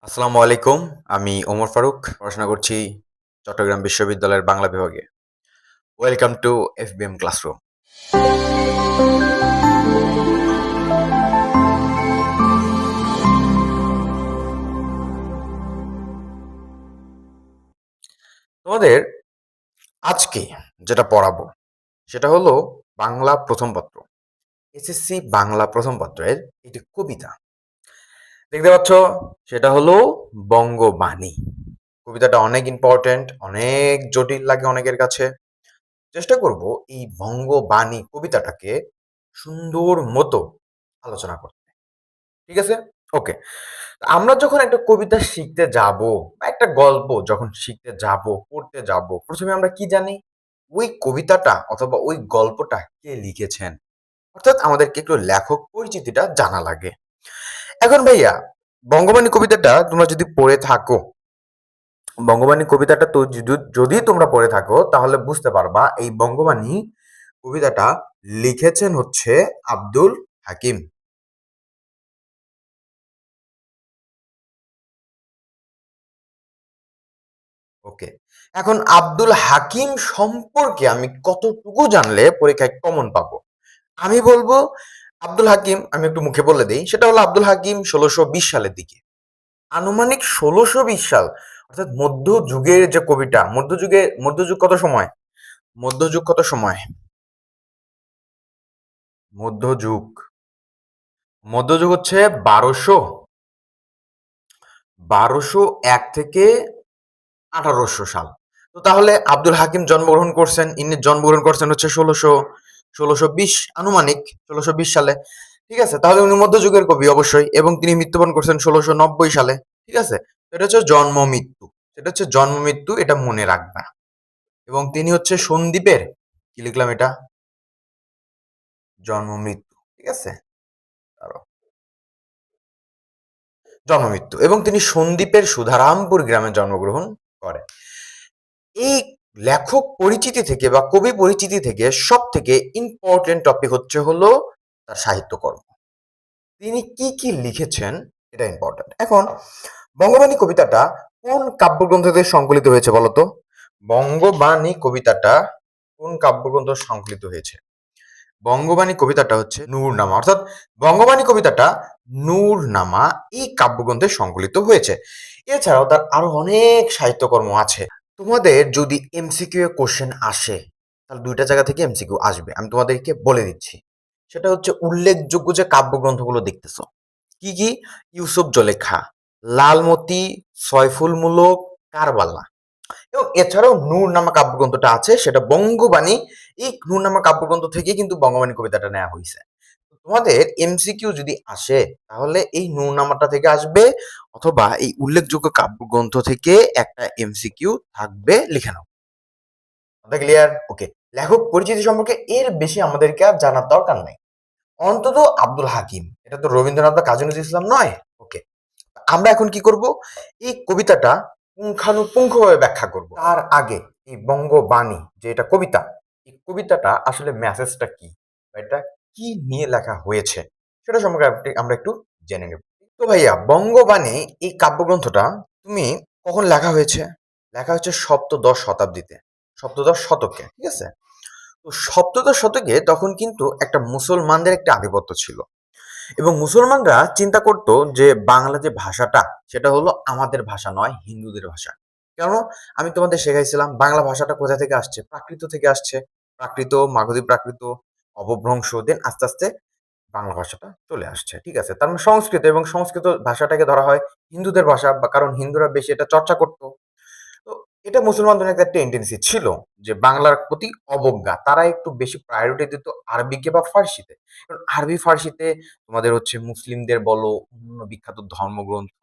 আসসালামু আলাইকুম। আমি ওমর ফারুক। পড়াশোনা করছি চট্টগ্রাম বিশ্ববিদ্যালয়ের বাংলা বিভাগে। Welcome to FBM classroom. তোমাদের আজকে যেটা পড়াবো সেটা হলো বাংলা প্রথম পত্র। এসএসসি বাংলা প্রথম পত্রের একটি কবিতা। দেখতে পাচ্ছ সেটা হলো বঙ্গবাণী। কবিতাটা অনেক ইম্পর্ট্যান্ট, অনেক জটিল লাগে অনেকের কাছে। চেষ্টা করব এই বঙ্গবাণী কবিতাটাকে সুন্দর মতো আলোচনা করতে। ঠিক আছে? ওকে। আমরা যখন একটা কবিতা শিখতে যাব বা একটা গল্প যখন শিখতে যাব, পড়তে যাব, ১ম এ আমরা কি জানি? ওই কবিতাটা অথবা ওই গল্পটা কে লিখেছেন? অর্থাৎ আমাদেরকে একটু লেখক পরিচিতিটা জানা লাগে। এখন ভাইয়া বঙ্গবাণী কবিতাটা তোমরা যদি পড়ে থাকো, বঙ্গবাণী কবিতাটা তো যদি তোমরা পড়ে থাকো তাহলে বুঝতে পারবা এই বঙ্গবাণী কবিতাটা লিখেছেন হচ্ছে আব্দুল হাকিম। ওকে। এখন আব্দুল হাকিম সম্পর্কে আমি কতটুকু জানলে পরীক্ষায় কমন পাবো? আমি বলবো আব্দুল হাকিম, আমি একটু মুখে বলে দেই, সেটা হলো আব্দুল হাকিম ১৬২০ সালের দিকে। আনুমানিক ১৬২০ সাল অর্থাৎ মধ্যযুগের যে কবিটা, মধ্যযুগ কত সময়? মধ্যযুগ কত সময়? মধ্যযুগ। মধ্যযুগ হচ্ছে ১২০১ থেকে ১৮০০ সাল। তো তাহলে আব্দুল হাকিম জন্মগ্রহণ করছেন, ইনি জন্মগ্রহণ করছেন হচ্ছে ১৬২০ আনুমানিক ১৬২০ সালে। ঠিক আছে? তাহলে উনি মধ্যযুগের কবি অবশ্যই, এবং তিনি মৃত্যুবরণ করছেন ১৬৯০ সালে। ঠিক আছে? এটা হচ্ছে জন্ম মৃত্যু। এটা হচ্ছে জন্ম মৃত্যু, এটা মনে রাখবা। এবং তিনি হচ্ছে সন্দ্বীপের, কি লিখলাম এটা? জন্ম মৃত্যু। ঠিক আছে? দাঁড়াও। জন্ম মৃত্যু, এবং তিনি সন্দ্বীপের সুধারামপুর গ্রামে জন্মগ্রহণ করেন। এই লেখক পরিচিতি থেকে বা কবি পরিচিতি থেকে সব থেকে ইম্পর্টেন্ট টপিক হচ্ছে হলো তার সাহিত্যকর্ম। তিনি কি কি লিখেছেন এটা ইম্পর্টেন্ট। এখন বঙ্গবাণী কবিতাটা কোন কাব্যগ্রন্থতে সংকলিত হয়েছে বলতো? বঙ্গবাণী কবিতাটা কোন কাব্যগ্রন্থ সংকলিত হয়েছে? বঙ্গবাণী কবিতাটা হচ্ছে নূরনামা, অর্থাৎ বঙ্গবাণী কবিতাটা নূরনামা এই কাব্যগ্রন্থে সংকলিত হয়েছে। এছাড়াও তার আরো অনেক সাহিত্যকর্ম আছে। তোমাদের যদি এমসিকিউ এ কোশ্চেন আসে, তাহলে ২ টা জায়গা থেকে এমসিকিউ আসবে। আমি তোমাদেরকে বলে দিচ্ছি। সেটা হচ্ছে উল্লেখযোগ্য যে কাব্যগ্রন্থগুলো দেখতেছো। কি, কি? ইউসুফ জলেখা, লালমতি, সয়ফুল মুলক, কারবালা, এবং এছাড়াও নূরনামা কাব্যগ্রন্থটা আছে, সেটা বঙ্গবাণী। এই নূরনামা কাব্যগ্রন্থ থেকে কিন্তু বঙ্গবাণী কবিতাটা নেওয়া হইছে। তোমাদের এমসিকিউ যদি আসে তাহলে এই নূরনামাটা থেকে আসবে, অথবা এই উল্লেখযোগ্য কাব্যগ্রন্থ থেকে একটা এমসিকিউ থাকবে, লিখে নাও। কথা ক্লিয়ার? ওকে। লেখক পরিচিতি সম্পর্কে এর বেশি আমাদেরকে আর জানার দরকার নাই। অন্তত আব্দুল হাকিম, এটা তো রবীন্দ্রনাথ বা কাজী নজরুল ইসলাম নয়। ওকে। আমরা এখন কি করব? এই কবিতাটা পুঙ্খানুপুঙ্খভাবে ব্যাখ্যা করব। তার আগে এই বঙ্গবাণী যে এটা কবিতা, এই কবিতাটা আসলে মেসেজটা কি? বা এটা কি নিয়ে লেখা হয়েছে? সেটা সম্পর্কে আমরা একটু জেনে নেব। তো ভাইয়া বঙ্গবাণী এই কাব্যগ্রন্থটা তুমি কখন লেখা হয়েছে? লেখা হচ্ছে সপ্তদশ শতাব্দীতে, সপ্তদশ শতকে। ঠিক আছে? তো সপ্তদশ শতকে তখন কিন্তু একটা মুসলমানদের একটা আধিপত্য ছিল, এবং মুসলমানরা চিন্তা করত যে বাংলা যে ভাষাটা সেটা হলো আমাদের ভাষা নয়, হিন্দুদের ভাষা। কেন? আমি তোমাদের শেখাইছিলাম বাংলা ভাষাটা কোথা থেকে আসছে? প্রাকৃত থেকে আসছে। প্রাকৃত, মাগধী প্রাকৃত, অপভ্রংশ, দেন আস্তে আস্তে বাংলা ভাষাটা চলে আসছে। ঠিক আছে? তার মানে সংস্কৃত, এবং সংস্কৃত ভাষাটাকে ধরা হয় হিন্দুদের ভাষা, বা কারণ হিন্দুরা বেশি এটা চর্চা করত। তো এটা মুসলমানদের একটা টেন্ডেন্সি ছিল যে বাংলার প্রতি অবজ্ঞা, তারা একটু বেশি প্রায়োরিটি দিত আরবিকে বা ফার্সিতে। কারণ আরবি ফার্সিতে তোমাদের হচ্ছে মুসলিমদের বলো, অন্যান্য বিখ্যাত ধর্মগ্রন্থ,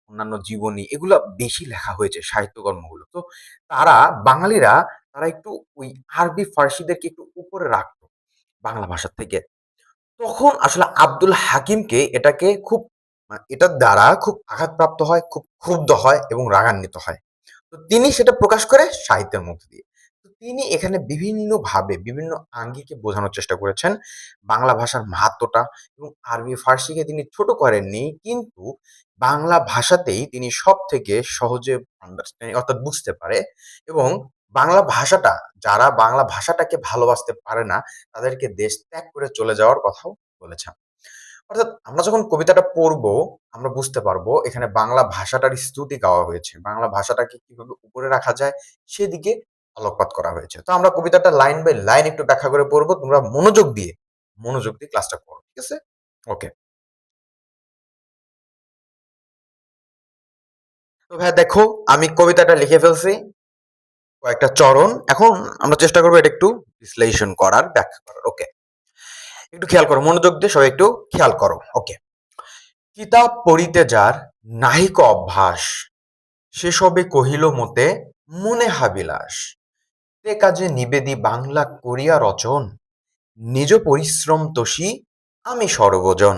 অন্যান্য জীবনী, এগুলো বেশি লেখা হয়েছে সাহিত্যকর্মগুলো। তো তারা, বাঙালিরা, তারা একটু ওই আরবি ফার্সিদেরকে একটু উপরে রাখতো বাংলা ভাষার থেকে। তখন আসলে আব্দুল হাকিমকে এটাকে খুব, এটার দ্বারা খুব আঘাতপ্রাপ্ত হয়, খুব ক্ষুব্ধ হয় এবং রাগান্বিত হয়। তো তিনি সেটা প্রকাশ করে সাহিত্যের মধ্য দিয়ে। তো তিনি এখানে বিভিন্নভাবে বিভিন্ন আঙ্গিকে বোঝানোর চেষ্টা করেছেন বাংলা ভাষার মাহাত্ম্যটা এবং আরবি ফার্সিকে তিনি ছোট করেননি, কিন্তু বাংলা ভাষাতেই তিনি সবথেকে সহজে আন্ডারস্ট্যান্ডিং অর্থাৎ বুঝতে পারে এবং বাংলা ভাষাটা যারা বাংলা ভাষাটাকে ভালোবাসতে পারে না তাদেরকে দেশ ত্যাগ করে চলে যাওয়ার কথাও বলেছেন। অর্থাৎ আমরা যখন কবিতাটা পড়বো আমরা বুঝতে পারবো এখানে বাংলা ভাষাটার স্তুতি গাওয়া হয়েছে। বাংলা ভাষাটাকে কিভাবে উপরে রাখা যায় সেদিকে আলোকপাত করা হয়েছে। তো আমরা কবিতাটা লাইন বাই লাইন একটু ব্যাখ্যা করে পড়বো। তোমরা মনোযোগ দিয়ে ক্লাসটা করো। ঠিক আছে? ওকে। তো ভাইয়া দেখো আমি কবিতাটা লিখে ফেলছি। কয়েকটা চরণ। এখন আমরা চেষ্টা করবো এটা একটু বিশ্লেষণ করার, ব্যাখ্যা করার। ওকে। একটু খেয়াল করো। মনোযোগ দিয়ে সবাই একটু খেয়াল করো। ওকে। কিতাব পড়িতে যার নাহিক অভ্যাস সেসবে কহিল মতে মনে হাবিলাস তে কাজে নিবেদি বাংলা করিয়া রচন নিজ পরিশ্রম তোষী আমি সর্বজন।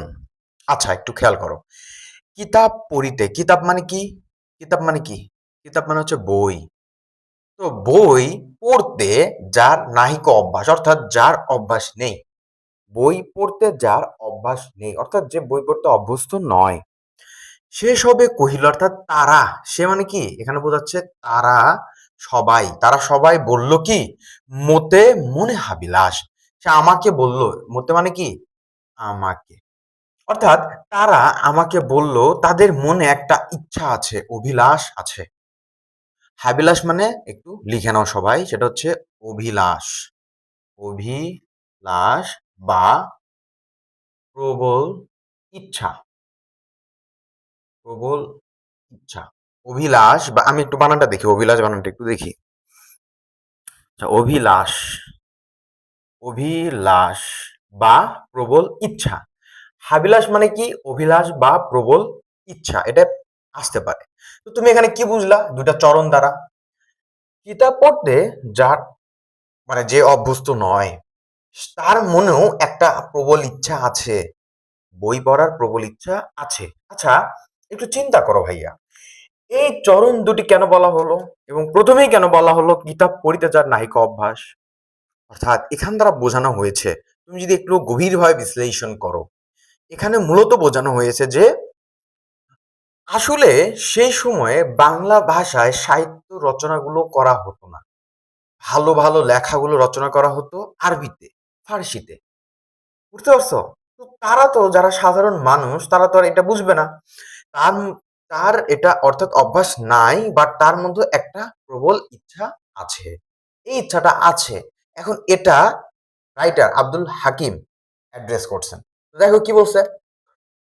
আচ্ছা একটু খেয়াল করো। কিতাব পড়িতে, কিতাব মানে কি? কিতাব মানে কি? কিতাব মানে হচ্ছে বই। তো বই পড়তে যার নাহিক অভ্যাস অর্থাৎ যার অভ্যাস নেই, বই পড়তে যার অভ্যাস নেই অর্থাৎ যে বই পড়তে অভ্যস্ত নয়, সে সবে কহিল অর্থাৎ তারা, সে মানে কি এখানে বোঝাচ্ছে তারা সবাই, তারা সবাই বলল কি মতে মনে হাবিলাস, সে আমাকে বলল, মতে মানে কি আমাকে, অর্থাৎ তারা আমাকে বলল তাদের মনে একটা ইচ্ছা আছে, অভিলাষ আছে। হাবিলাস মানে একটু লিখে নাও সবাই, সেটা হচ্ছে অভিলাষ, অভিলাষ বা প্রবল ইচ্ছা, প্রবল ইচ্ছা, অভিলাষ বা আমি একটু বানানটা দেখি, অভিলাষ বানানটা একটু দেখি। আচ্ছা, অভিলাষ, অভিলাষ বা প্রবল ইচ্ছা। হাবিলাস মানে কি অভিলাষ বা প্রবল ইচ্ছা, এটা আসতে পারে। তো তুমি এখানে কি বুঝলা দুটা চরণ দ্বারা? কিতাব পড়তে যার মানে যে অভ্যস্ত নয় তার মনেও একটা প্রবল ইচ্ছা আছে, বই পড়ার প্রবল ইচ্ছা আছে। আচ্ছা একটু চিন্তা করো ভাইয়া, এই চরণ দুটি কেন বলা হলো এবং প্রথমেই কেন বলা হলো কিতাব পড়িতে যার নাহিক অভ্যাস? অর্থাৎ এখান দ্বারা বোঝানো হয়েছে, তুমি যদি একটু গভীরভাবে বিশ্লেষণ করো, এখানে মূলত বোঝানো হয়েছে যে আসলে সেই সময়ে বাংলা ভাষায় সাহিত্য রচনাগুলো করা হতো না, ভালো ভালো লেখাগুলো রচনা করা হতো আরবিতে, ফার্সিতে। বুঝতে পারছো? তো তারা তো যারা সাধারণ মানুষ তারা তো আর এটা বুঝবে না। তার তার এটা অর্থাৎ অভ্যাস নাই, বাট তার মধ্যে একটা প্রবল ইচ্ছা আছে। এই ইচ্ছাটা আছে। এখন এটা রাইটার আব্দুল হাকিম অ্যাড্রেস করছেন। তো দেখো কি বলছে,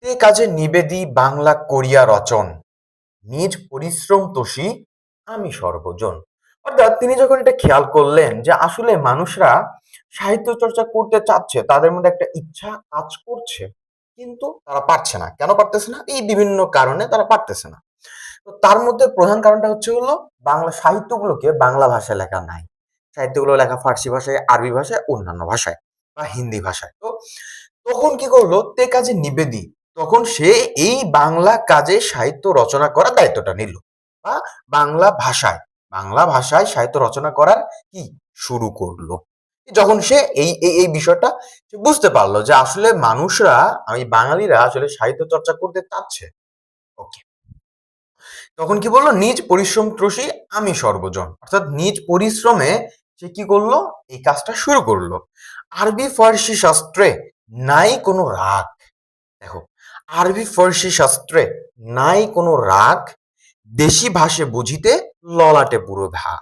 তে কাজে নিবেদি বাংলা করিয়া রচন নিজ পরিশ্রম তোষী আমি সর্বজন। অর্থাৎ তিনি যখন এটা খেয়াল করলেন যে আসলে মানুষরা সাহিত্য চর্চা করতে চাচ্ছে, তাদের মধ্যে একটা ইচ্ছা কাজ করছে, কিন্তু তারা পারছে না। কেন পারতেছে না? এই বিভিন্ন কারণে তারা পারতেছে না। তো তার মধ্যে প্রধান কারণটা হচ্ছে হলো বাংলা সাহিত্যগুলোকে বাংলা ভাষায় লেখা নাই, সাহিত্যগুলো লেখা ফার্সি ভাষায়, আরবি ভাষায়, অন্যান্য ভাষায় বা হিন্দি ভাষায়। তো তখন কি করলো তে কাজে নিবেদি, তখন সে এই বাংলা কাজে সাহিত্য রচনা করার দায়িত্বটা নিল বা বাংলা ভাষায়, বাংলা ভাষায় সাহিত্য রচনা করার কি শুরু করলো। যখন সে এই বিষয়টা সে বুঝতে পারলো যে আসলে মানুষরা, আমি বাঙালিরা আসলে সাহিত্য চর্চা করতে চাচ্ছে, ওকে, তখন কি বললো নিজ পরিশ্রম ত্রসী আমি সর্বজন, অর্থাৎ নিজ পরিশ্রমে সে কি করলো এই কাজটা শুরু করলো। আরবি ফার্সি শাস্ত্রে নাই কোনো রাগ, দেখো আরবি ফার্সি শাস্ত্রে নাই কোনো রাগ দেশি ভাষে বুঝিতে ললাটে পুরো ভাগ।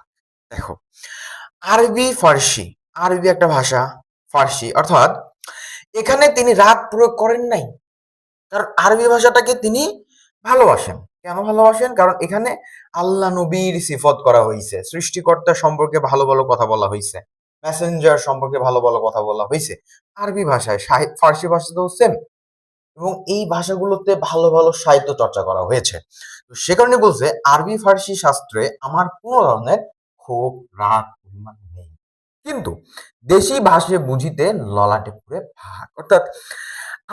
দেখো আরবি ফার্সি, আরবি একটা ভাষা, ফার্সি অর্থাৎ এখানে তিনি রাগ প্রয়োগ করেন নাই, কারণ আরবি ভাষাটাকে তিনি ভালোবাসেন। কেন ভালোবাসেন? কারণ এখানে আল্লাহ নবীর সিফত করা হয়েছে, সৃষ্টিকর্তা সম্পর্কে ভালো ভালো কথা বলা হয়েছে, মেসেঞ্জার সম্পর্কে ভালো ভালো কথা বলা হয়েছে আরবি ভাষায়, ফার্সি ভাষাতেও সেম, এবং এই ভাষাগুলোতে ভালো ভালো সাহিত্য চর্চা করা হয়েছে। তো সে কারণে বলছে আরবি ফার্সি শাস্ত্রে আমার কোনো ধরনের ক্ষোভ রাগ অভিমান নেই, কিন্তু দেশি ভাষে বুঝিতে ললাটে পুরে ভাগ। অর্থাৎ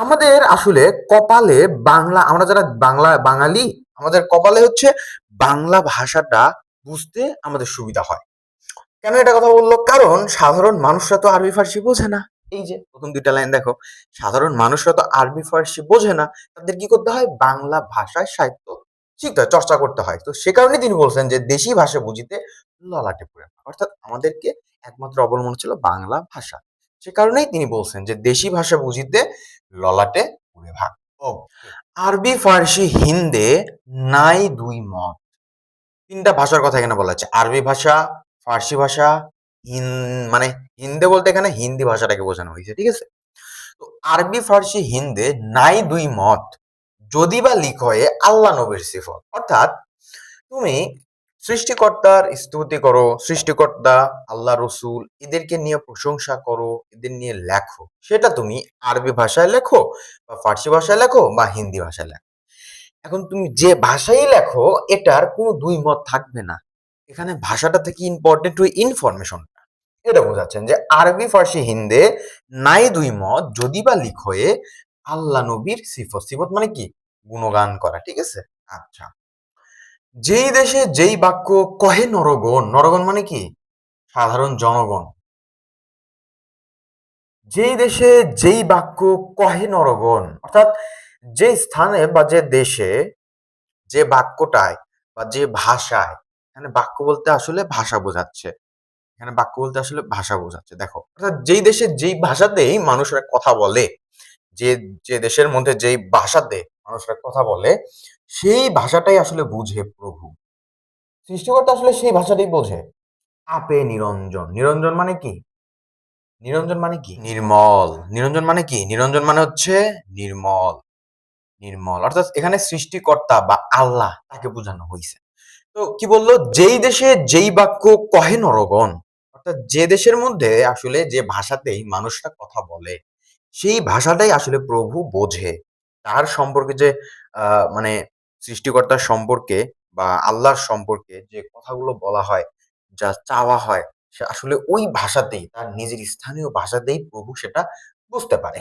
আমাদের আসলে কপালে বাংলা, আমরা যারা বাঙালি, আমাদের কপালে হচ্ছে বাংলা ভাষাটা বুঝতে আমাদের সুবিধা হয়। কেন এটা কথা বললো? কারণ সাধারণ মানুষরা তো আরবি ফার্সি বোঝে না। এই যে প্রথম ২ টা লাইন দেখো। সাধারণ মানুষরা তো আরবি ফার্সি বোঝে না। তাদের কি করতে হয়? বাংলা ভাষায় সাহিত্য শিখতে হয়, চর্চা করতে হয়। তো সে কারণেই তিনি বলছেন যে, "দেশি ভাষা বুঝিতে ললাটে পড়ে থাক।" অর্থাৎ আমাদেরকে একমাত্র অবলম্বন ছিল বাংলা ভাষা। সে কারণেই তিনি বলছেন যে, "দেশি ভাষা বুঝিতে ললাটে পড়ে থাক।" ওকে। আরবি, ফার্সি, হিন্দে নাই ২ মত। ৩ টা ভাষার কথা এখানে বলা হচ্ছে। আরবি ভাষা, ফার্সি ভাষা, হিন মানে হিন্দে বলতে এখানে হিন্দি ভাষাটাকে বোঝানো হয়েছে। ঠিক আছে? তো আরবি, ফার্সি, হিন্দে নাই ২ মত। যদি বা লিখয়ে আল্লাহ নবীর সিফত। অর্থাৎ তুমি সৃষ্টিকর্তার স্তুতি করো, সৃষ্টিকর্তা, আল্লাহ রসুল এদেরকে নিয়ে প্রশংসা করো, এদের নিয়ে লেখো। সেটা তুমি আরবি ভাষায় লেখো বা ফার্সি ভাষায় লেখো বা হিন্দি ভাষায় লেখো। এখন তুমি যে ভাষাই লেখো এটার কোনো ২ মত থাকবে না। এখানে ভাষাটা থেকে ইম্পোর্টেন্ট ওই ইনফরমেশনটা। এটা বোঝাচ্ছেন যে আরবি, ফার্সি, হিন্দে নাই ২ মত যদি বা লিখয়ে আল্লাহ নবীর সিফত। সিফত মানে কি? গুণগান করা। ঠিক আছে? আচ্ছা। যেই দেশে যেই বাক্য কহে নরগণ, নরগণ মানে কি? সাধারণ জনগণ। যেই দেশে যেই বাক্য কহে নরগণ, অর্থাৎ যে স্থানে বা যে দেশে যে বাক্যটায় বা যে ভাষায়, এখানে বাক্য বলতে আসলে ভাষা বোঝাচ্ছে। এখানে বাক্য বলতে আসলে ভাষা বোঝাচ্ছে। দেখো, অর্থাৎ যেই দেশে যেই ভাষাতেই মানুষরা কথা বলে, যে যে দেশের মধ্যে যেই ভাষাতে মানুষরা কথা বলে, সেই ভাষাটাই আসলে বুঝে প্রভু। সৃষ্টিকর্তা আসলে সেই ভাষাটাই বোঝে। আপে নিরঞ্জন। নিরঞ্জন মানে কি? নিরঞ্জন মানে কি? নির্মল। নিরঞ্জন মানে কি? নিরঞ্জন মানে হচ্ছে নির্মল। নির্মল। অর্থাৎ এখানে সৃষ্টিকর্তা বা আল্লাহ তাকে বোঝানো হইছে। তো কি বলল? যেই দেশে যেই বাক্য কহে নরগণ, অর্থাৎ যে দেশের মধ্যে আসলে যে ভাষাতেই মানুষরা কথা বলে, সেই ভাষাটাই আসলে প্রভু বোঝে। তার সম্পর্কে যে মানে সৃষ্টিকর্তার সম্পর্কে বা আল্লাহর সম্পর্কে যে কথাগুলো বলা হয়, যা চাওয়া হয়, সে আসলে ওই ভাষাতেই তার নিজের স্থানীয় ভাষাতেই প্রভু সেটা বুঝতে পারে।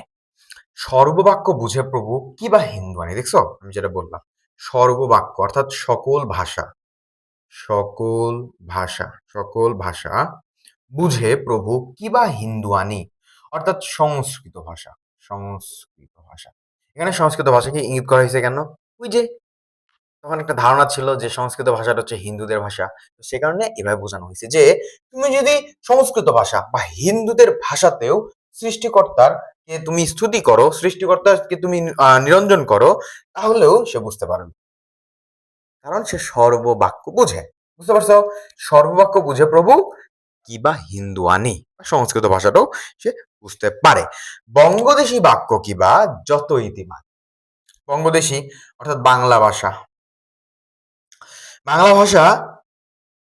সর্ববাক্য বুঝে প্রভু কি বা হিন্দুয়ানি দেখছো? আমি যেটা বললাম। সর্ববাক্য অর্থাৎ সকল ভাষা, সকল সকল ভাষা বুঝে প্রভু কিবা হিন্দুয়ানি অর্থাৎ সংস্কৃত ভাষা, সংস্কৃত ভাষা। এখানে সংস্কৃত ভাষাকে ইঙ্গিত করা হয়েছে কেন? ওই যে তখন একটা ধারণা ছিল যে সংস্কৃত ভাষাটা হচ্ছে হিন্দুদের ভাষা। তো সে কারণে এভাবে বোঝানো হয়েছে যে তুমি যদি সংস্কৃত ভাষা বা হিন্দুদের ভাষাতেও সৃষ্টিকর্তার কে তুমি স্তুতি করো, সৃষ্টিকর্তাকে তুমি নিরঞ্জন করো, তাহলেও সে বুঝতে পারবে। কারণ সে সর্ববাক্য বুঝে। বুঝতে পারছো? সর্ববাক্য বুঝে প্রভু কিবা হিন্দুয়ানি সংস্কৃত ভাষাটাও সে বুঝতে পারে। বঙ্গদেশী বাক্য কিবা যত ইতিবাদ। বঙ্গদেশী অর্থাৎ বাংলা ভাষা। বাংলা ভাষা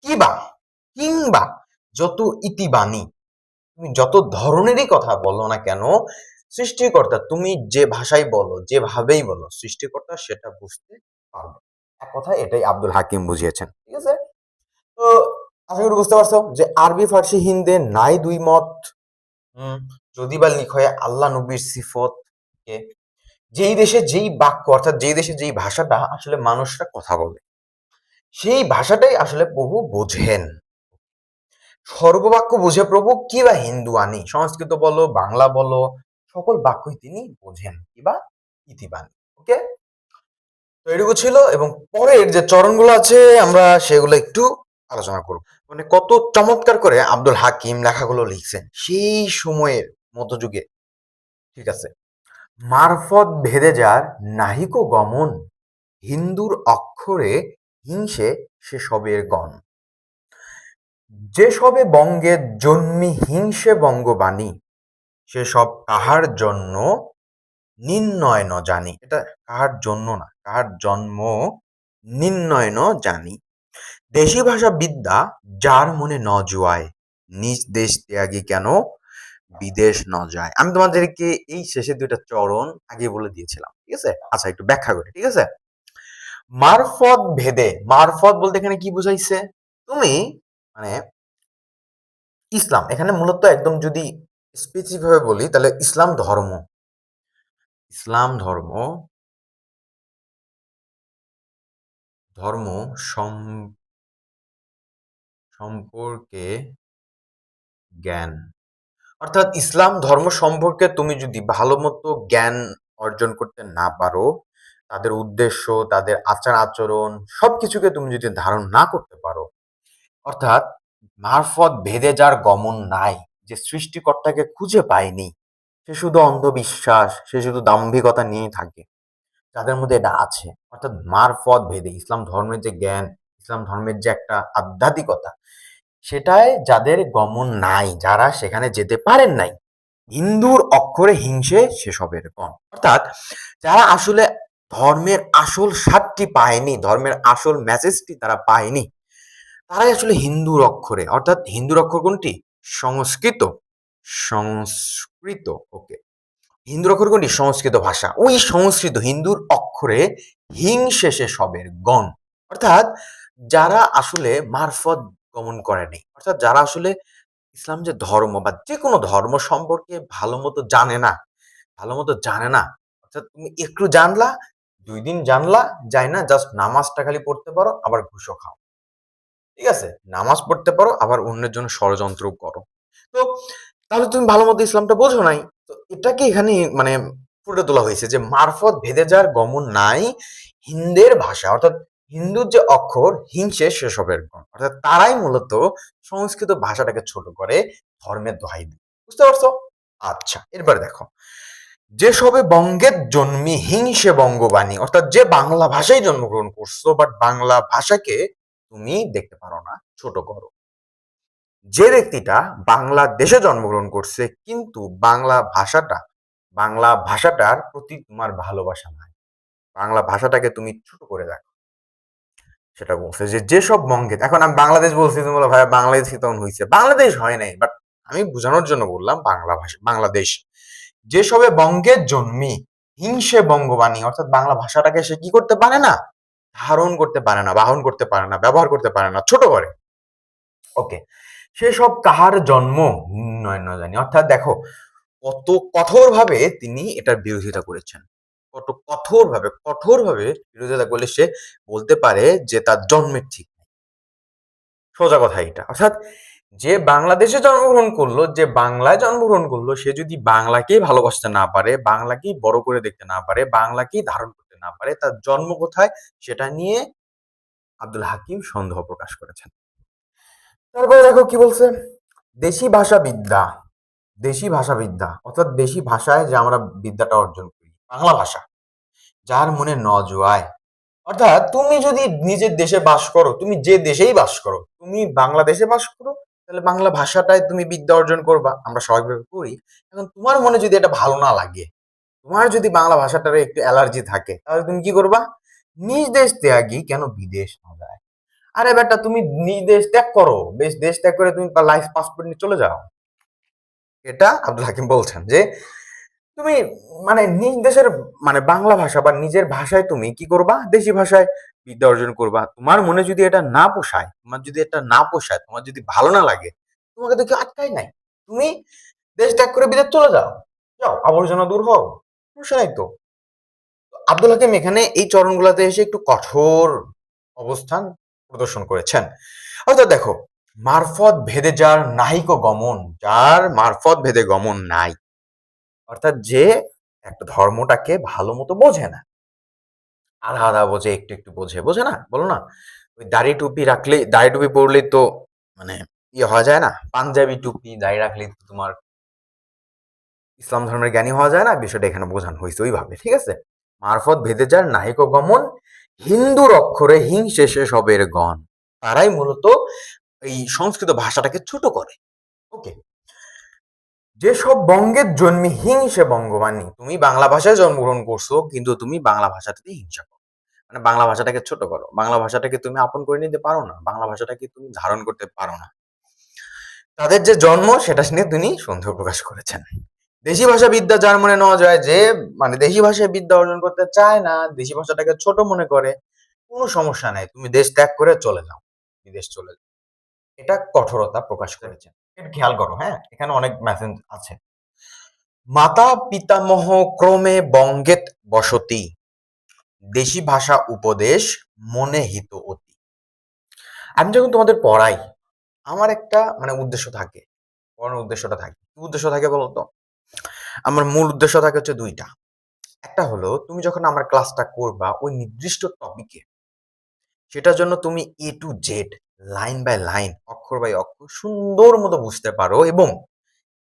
কিবা কিংবা যত ইতিবাণী তুমি যত ধরনেরই কথা বলো না কেন, সৃষ্টিকর্তা তুমি যে ভাষায় বলো, যেভাবেই বলো, সৃষ্টিকর্তা সেটা বুঝতে পারবে। এক কথায় এটাই আব্দুল হাকিম বুঝিয়েছেন। ঠিক আছে? তো আশা করি বুঝতে পারছো যে আরবি, ফার্সি, হিন্দে নাই ২ মত। হুম, যদি বা লিখয়ে আল্লাহ নবীর সিফত কে যেই দেশে যেই বাক্য অর্থাৎ যেই দেশে যেই ভাষাটা আসলে মানুষরা কথা বলে, সেই ভাষাটাই আসলে প্রভু বোঝেন। সর্ববাক্য বুঝে প্রভু কি বা হিন্দুয়ানি সংস্কৃত বলো বাংলা বলো সকল বাক্যই তিনি বোঝেন কিবা ইতিবাণী। ওকে, তো এটুকু ছিল এবং পরের যে চরণগুলো আছে আমরা সেগুলো একটু আলোচনা করব। মানে কত চমৎকার করে আব্দুল হাকিম লেখাগুলো লিখছেন সেই সময়ের মধ্যযুগে। ঠিক আছে। মারফত ভেদে যার নাহিক গমন, হিন্দুর অক্ষরে হিংসে সে সবের গণ। যে সবে বঙ্গে জন্মি হিংসে বঙ্গবাণী, সেসব কাহার জন্য নির্ণয় ন জানি। এটা কাহার জন্য না, কাহার জন্ম নির্ণয় ন জানি। দেশি ভাষা বিদ্যা যার মনে ন জুয়ায়, নিজ দেশ ত্যাগী কেন বিদেশ ন যায়। আমি তোমাদেরকে এই শেষের ২টা চরণ আগে বলে দিয়েছিলাম। ঠিক আছে? আচ্ছা একটু ব্যাখ্যা করি। ঠিক আছে? মারফত ভেদে, মারফত বলতে এখানে কি বুঝাইছে? তুমি মানে ইসলাম এখানে মূলত একদম যদি স্পেসিফিক ভাবে বলি তাহলে ইসলাম ধর্ম, ইসলাম ধর্ম ধর্ম সম্পর্কে জ্ঞান। অর্থাৎ ইসলাম ধর্ম সম্পর্কে তুমি যদি ভালো মতো জ্ঞান অর্জন করতে না পারো, তাদের উদ্দেশ্য, তাদের আচার আচরণ সবকিছুকে তুমি যদি ধারণ না করতে পারো, অর্থাৎ মারফত ভেদে যার গমন নাই, যে সৃষ্টিকর্তাকে খুঁজে পায়নি, সে শুধু অন্ধবিশ্বাস, সে শুধু দাম্ভিকতা নিয়েই থাকে, যাদের মধ্যে এটা আছে, অর্থাৎ মারফত ভেদে ইসলাম ধর্মের যে জ্ঞান, ইসলাম ধর্মের যে একটা আধ্যাত্মিকতা, সেটায় যাদের গমন নাই, যারা সেখানে যেতে পারেন নাই, হিন্দুর অক্ষরে হিংসে সেসবের গণ, অর্থাৎ যারা আসলে ধর্মের আসল স্বাদটি পায়নি, ধর্মের আসল মেসেজটি তারা পায়নি, তারাই আসলে হিন্দুর অক্ষরে, অর্থাৎ হিন্দুর অক্ষর কোনটি? সংস্কৃত। সংস্কৃত, ওকে। হিন্দুর অক্ষর কোনটি? সংস্কৃত ভাষা। ওই সংস্কৃত হিন্দুর অক্ষরে হিং শেষে সবের গণ, অর্থাৎ যারা আসলে মারফত গমন করেনি, অর্থাৎ যারা আসলে ইসলাম যে ধর্ম বা যে কোনো ধর্ম সম্পর্কে ভালো মতো জানে না, ভালো মতো জানে না, অর্থাৎ তুমি একটু জানলা, 2 দিন জানলা, যায় না, জাস্ট নামাজটা খালি পড়তে পারো, আবার ঘুষও খাও। ঠিক আছে? নামাজ পড়তে পারো, আবার অন্যের জন্য ষড়যন্ত্র করো। তো তাহলে তুমি ভালো মতো ইসলামটা বোঝো নাই। তো এটাকে এখানে মানে ফুটে তোলা হয়েছে যে মারফত ভেদে যার গমন নাই, হিন্দের ভাষা, অর্থাৎ হিন্দুর যে অক্ষর হিংসে সেসবের গণ, অর্থাৎ তারাই মূলত সংস্কৃত ভাষাটাকে ছোট করে ধর্মের দোহাই দেয়। বুঝতে পারছো? আচ্ছা, এরপরে দেখো, যে সবে বঙ্গের জন্মি হিংসে বঙ্গবাণী, অর্থাৎ যে বাংলা ভাষায় জন্মগ্রহণ করছো, বাট বাংলা ভাষাকে তুমি দেখতে পারো না, ছোট করো। যে ব্যক্তিটা বাংলাদেশে জন্মগ্রহণ করছে কিন্তু বাংলা ভাষাটার প্রতি তোমার ভালোবাসা নাই, বাংলা ভাষাটাকে তুমি ছোট করে দেখো, সেটা বলছে যে যেসব বঙ্গে, এখন আমি বাংলাদেশ বলছি, তুমি বলো ভাই বাংলাদেশ তখন হয়েছে, বাংলাদেশ হয় নাই, বাট আমি বোঝানোর জন্য বললাম বাংলা ভাষা, বাংলাদেশ। যেসবে বঙ্গের জন্মি হিংসে বঙ্গবাণী, অর্থাৎ বাংলা ভাষাটাকে সে কি করতে পারে না, ধারণ করতে পারে না, বাহন করতে পারে না, ব্যবহার করতে পারে না, ছোট করে। ওকে, সেসব কাহার জন্ম নয় ন জানি, অর্থাৎ দেখো কত কঠোরভাবে তিনি এটার বিরোধিতা করেছেন, কত কঠোরভাবে বিরোধিতা করলে সে বলতে পারে যে তার জন্মের ঠিক নেই। সোজা কথা এটা, অর্থাৎ যে বাংলাদেশে জন্মগ্রহণ করলো, যে বাংলায় জন্মগ্রহণ করলো, সে যদি বাংলাকেই ভালোবাসতে না পারে, বাংলাকেই বড় করে দেখতে না পারে, বাংলাকেই ধারণ করতে না পারে, তার জন্ম কোথায় সেটা নিয়ে আব্দুল হাকিম সন্দেহ প্রকাশ করেছেন। তারপরে দেখো কি বলছে, দেশি ভাষা বিদ্যা, দেশি ভাষা বিদ্যা, অর্থাৎ দেশি ভাষায় যে আমরা বিদ্যাটা অর্জন করি, বাংলা ভাষা, যার মনে ন জোয়ায়, অর্থাৎ তুমি যদি নিজের দেশে বাস করো, তুমি যে দেশেই বাস করো, তুমি বাংলাদেশে বাস করো, তাহলে বাংলা ভাষাটায় তুমি বিদ্যা অর্জন করবা, আমরা স্বাভাবিকভাবে করি। এখন তোমার মনে যদি এটা ভালো না লাগে, তোমার যদি বাংলা ভাষাটার একটু অ্যালার্জি থাকে, তাহলে তুমি কি করবা? নিজ দেশ ত্যাগী কেন বিদেশ না যায়। আরে বেটা, তুমি নিজ দেশ ত্যাগ করো, বেশ, দেশ ত্যাগ করে তুমি লাইফ পাসপোর্ট নিয়ে চলে যাও। এটা আব্দুল হাকিম বলছেন যে তুমি মানে নিজ দেশের মানে বাংলা ভাষা বা নিজের ভাষায় তুমি কি করবা, দেশি ভাষায় বিদ্যা অর্জন করবা। তোমার মনে যদি এটা না পোষায়, তোমার যদি এটা না পোষায়, তোমার যদি ভালো না লাগে, তোমাকে তো কেউ আটকাই নাই, তুমি দেশ ত্যাগ করে বিদেশ চলে যাও, যাও, আবর্জনা দূর হও, সমস্যা নাই তো। আব্দুল হাকিম এখানে এই চরণগুলোতে এসে একটু কঠোর অবস্থান প্রদর্শন করেছেন। অর্থাৎ দেখো, মারফত ভেদে যার নাহিক গমন, যার মারফত ভেদে গমন নাই, অর্থাৎ যে একটা ধর্মটাকে ভালো মতো বোঝে না, আধা আধা বোঝে, একটু একটু বোঝে, বোঝে না, বলো না, ওই দাড়ি টুপি রাখলে, দাড়ি টুপি পরলেই তো মানে ইয়ে হওয়া যায় না, পাঞ্জাবি টুপি দাড়ি রাখলেই তো তোমার ইসলাম ধর্মের জ্ঞানী হওয়া যায় না, বিষয়টা এখানে বোঝানো হয়েছে ওইভাবে, ঠিক আছে। মারফত ভেদে যার নাহিক গমন, হিন্দুর অক্ষরে হিং শেষে সবের গণ, তারাই মূলত এই সংস্কৃত ভাষাটাকে ছোট করে। ওকে, যেসব বঙ্গের জন্মে হিংসে বঙ্গবাণী, তুমি বাংলা ভাষায় জন্মগ্রহণ করছো কিন্তু তুমি বাংলা ভাষাটাতে হিংসা করো, মানে বাংলা ভাষাটাকে ছোট করো, বাংলা ভাষাটাকে তুমি আপন করে নিতে পারো না, বাংলা ভাষাটাকে তুমি ধারণ করতে পারো না, তাদের যে জন্ম সেটা নিয়ে তিনি সন্দেহ প্রকাশ করেছেন। দেশি ভাষা বিদ্যা যার মনে নেওয়া যায়, যে মানে দেশি ভাষায় বিদ্যা অর্জন করতে চায় না, দেশি ভাষাটাকে ছোট মনে করে, কোনো সমস্যা নাই, তুমি দেশ ত্যাগ করে চলে যাও, বিদেশ চলে যাও, এটা কঠোরতা প্রকাশ করেছেন। এটা খেয়াল করো, হ্যাঁ, এখানে অনেক মেসেজ আছে। মাতা পিতামহ ক্রমে বঙ্গেত বসতি, দেশি ভাষা উপদেশ মনে হিত অতি। আমি যখন তোমাদের পড়াই, আমার একটা মানে উদ্দেশ্য থাকে, পড়ানোর উদ্দেশ্যটা থাকে। কি উদ্দেশ্য থাকে বলো তো? আমার মূল উদ্দেশ্য থাকে হচ্ছে ২ টা। একটা হলো তুমি যখন আমার ক্লাসটা করবা ওই নির্দিষ্ট টপিকে, সেটার জন্য তুমি A to Z line by line, অক্ষর বাই অক্ষর সুন্দর মতো বুঝতে পারো এবং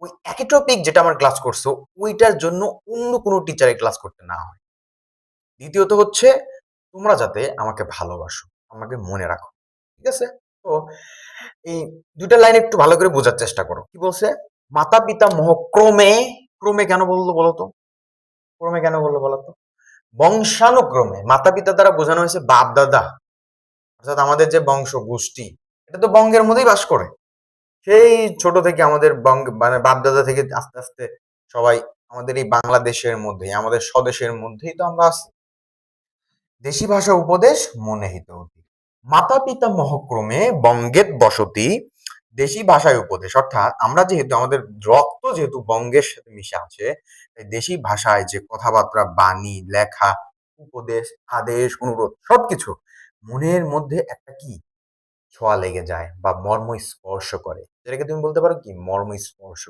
ওই একই টপিক যেটা আমার ক্লাস করছো, ওইটার জন্য অন্য কোনো টিচারের ক্লাস করতে না হয়। দ্বিতীয়ত হচ্ছে তোমরা যাতে আমাকে ভালোবাসো, আমাকে মনে রাখো। ঠিক আছে? তো এই ২ টা লাইন একটু ভালো করে বোঝার চেষ্টা করো। কি বলছে? মাতা-পিতামহ ক্রমে, ক্রমে কেন বলল বলো তো? ক্রমে কেন বলল বলো তো? বংশানুক্রমে। মাতা-পিতা দ্বারা বোঝানো হয়েছে বাপ-দাদা। অর্থাৎ আমাদের যে বংশ গোষ্ঠী, এটা তো বঙ্গের মধ্যেই বাস করে। সেই ছোট থেকে আমাদের বঙ্গ মানে বাপ-দাদা থেকে আস্তে, আস্তে সবাই আমাদের এই বাংলাদেশের মধ্যেই, আমাদের স্বদেশের মধ্যেই তো আমরা আছি। দেশী ভাষা উপদেশ মনে হিত অতি। মাতা পিতামহ ক্রমে বঙ্গের বসতি, দেশী ভাষায় উপদেশ। অর্থাৎ আমরা যেহেতু আমাদের রক্ত যেহেতু বঙ্গের সাথে মিশে আছে, তাই দেশী ভাষায় যে কথাবার্তা, বাণী, লেখা, উপদেশ, আদেশ, অনুরোধ সবকিছু মনের মধ্যে একটা কি ছোঁয়া লেগে যায় বা মর্ম স্পর্শ করে। যেটাকে তুমি বলতে পারো কি মর্ম স্পর্শ।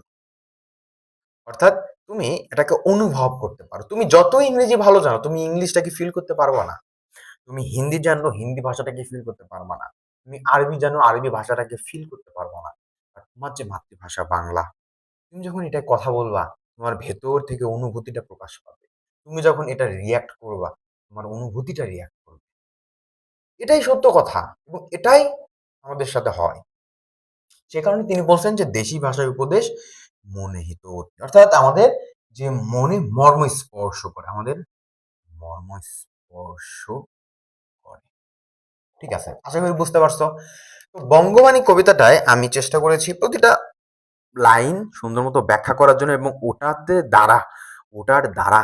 অর্থাৎ তুমি এটাকে অনুভব করতে পারো। তুমি যতই ইংরেজি ভালো জানো, তুমি ইংলিশটাকে ফিল করতে পারবা না। তুমি হিন্দি জানো, হিন্দি ভাষাটাকে ফিল করতে পারবা না। তুমি আরবি জানো, আরবি ভাষাটাকে ফিল করতে পারবা না। আর তোমার যে মাতৃভাষা বাংলা, তুমি যখন এটায় কথা বলবা, তোমার ভেতর থেকে অনুভূতিটা প্রকাশ পাবে। তুমি যখন এটা রিঅ্যাক্ট করবা, তোমার অনুভূতিটা রিঅ্যাক্ট করবে। এটাই সত্য কথা এবং এটাই আমাদের সাথে হয়। সে কারণে তিনি বলছেন যে দেশী ভাষায় উপদেশ মনে হিত অতি। অর্থাৎ আমাদের যে মনে মর্ম স্পর্শ করে, আমাদের মর্ম স্পর্শ করে। ঠিক আছে? আশা করি বুঝতে পারছো। তো বঙ্গবাণী কবিতাটায় আমি চেষ্টা করেছি প্রতিটা লাইন সুন্দর মতো ব্যাখ্যা করার জন্য এবং ওটার দ্বারা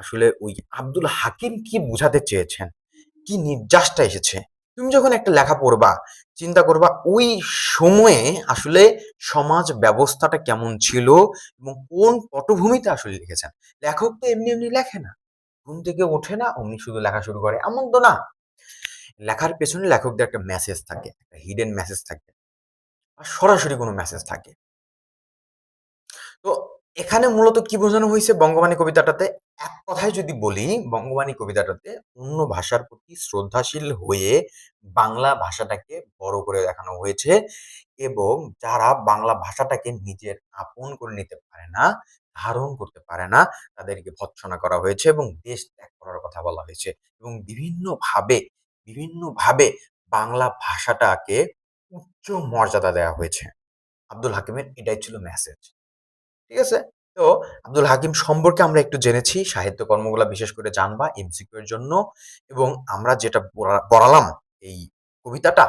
আসলে ওই আব্দুল হাকিম কি বোঝাতে চেয়েছেন, কি নির্যাসটা এসেছে। তুমি যখন একটা লেখা পড়বা, চিন্তা করবা ওই সময়ে আসলে সমাজ ব্যবস্থাটা কেমন ছিল এবং কোন পটভূমিতে আসলে লিখেছেন। লেখক তো এমনি এমনি লেখে না, ঘুম থেকে ওঠে না অমনি শুধু লেখা শুরু করে, এমন তো না। লেখার পেছনে লেখকদের একটা মেসেজ থাকে, একটা হিডেন মেসেজ থাকে, আর সরাসরি কোনো মেসেজ থাকে। তো এখানে মূলত কি বোঝানো হয়েছে বঙ্গবাণী কবিতাটাতে? এক কথায় যদি বলি, বঙ্গবাণী কবিতাটাতে অন্য ভাষার প্রতি শ্রদ্ধাশীল হয়ে বাংলা ভাষাটাকে বড় করে দেখানো হয়েছে এবং যারা বাংলা ভাষাটাকে নিজের আপন করে নিতে পারে না, ধারণ করতে পারে না, তাদেরকে ভৎসনা করা হয়েছে এবং দেশ ত্যাগ করার কথা বলা হয়েছে এবং বিভিন্নভাবে বাংলা ভাষাটাকে উচ্চ মর্যাদা দেওয়া হয়েছে। আব্দুল হাকিমের এটাই ছিল মেসেজ। ঠিক আছে? তো আব্দুল হাকিম সম্পর্কে আমরা একটু জেনেছি। সাহিত্য কর্মগুলা বিশেষ করে জানবা এমসিকিউ এর জন্য এবং আমরা যেটা পড়ালাম এই কবিতাটা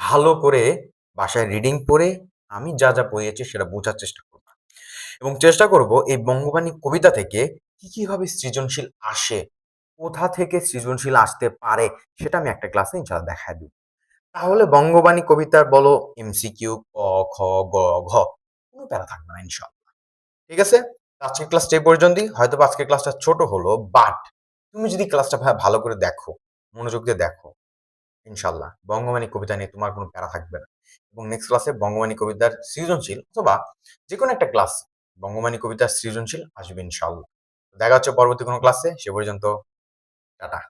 ভালো করে বাসায় রিডিং পড়ে আমি যা পড়িয়েছি সেটা বোঝার চেষ্টা করবা এবং চেষ্টা করব এই বঙ্গবাণী কবিতা থেকে কি ভাবে সৃজনশীল আসে, কোথা থেকে সৃজনশীল আসতে পারে সেটা আমি একটা ক্লাসে ইনশাআল্লাহ দেখায় দিব। তাহলে বঙ্গবাণী কবিতার বলো এমসিকিউ ক, খ, গ, ঘ কোনো প্যারা থাকবে না ইনশাআল্লাহ। ঠিক আছে? আজকের ক্লাসটা এই পর্যন্তই। হয়তোবা আজকের ক্লাসটা ছোট হলো, বাট তুমি যদি ক্লাসটা ভালো করে দেখো, মনোযোগ দিয়ে দেখো, ইনশাআল্লাহ বঙ্গবাণী কবিতা নিয়ে তোমার কোনো প্যারা থাকবে না। এবং নেক্সট ক্লাসে বঙ্গবাণী কবিতার সৃজনশীল অথবা যেকোনো একটা ক্লাস বঙ্গবাণী কবিতার সৃজনশীল আসবে ইনশাআল্লাহ। দেখা হচ্ছে পরবর্তী কোনো ক্লাসে। সে পর্যন্ত টাটা।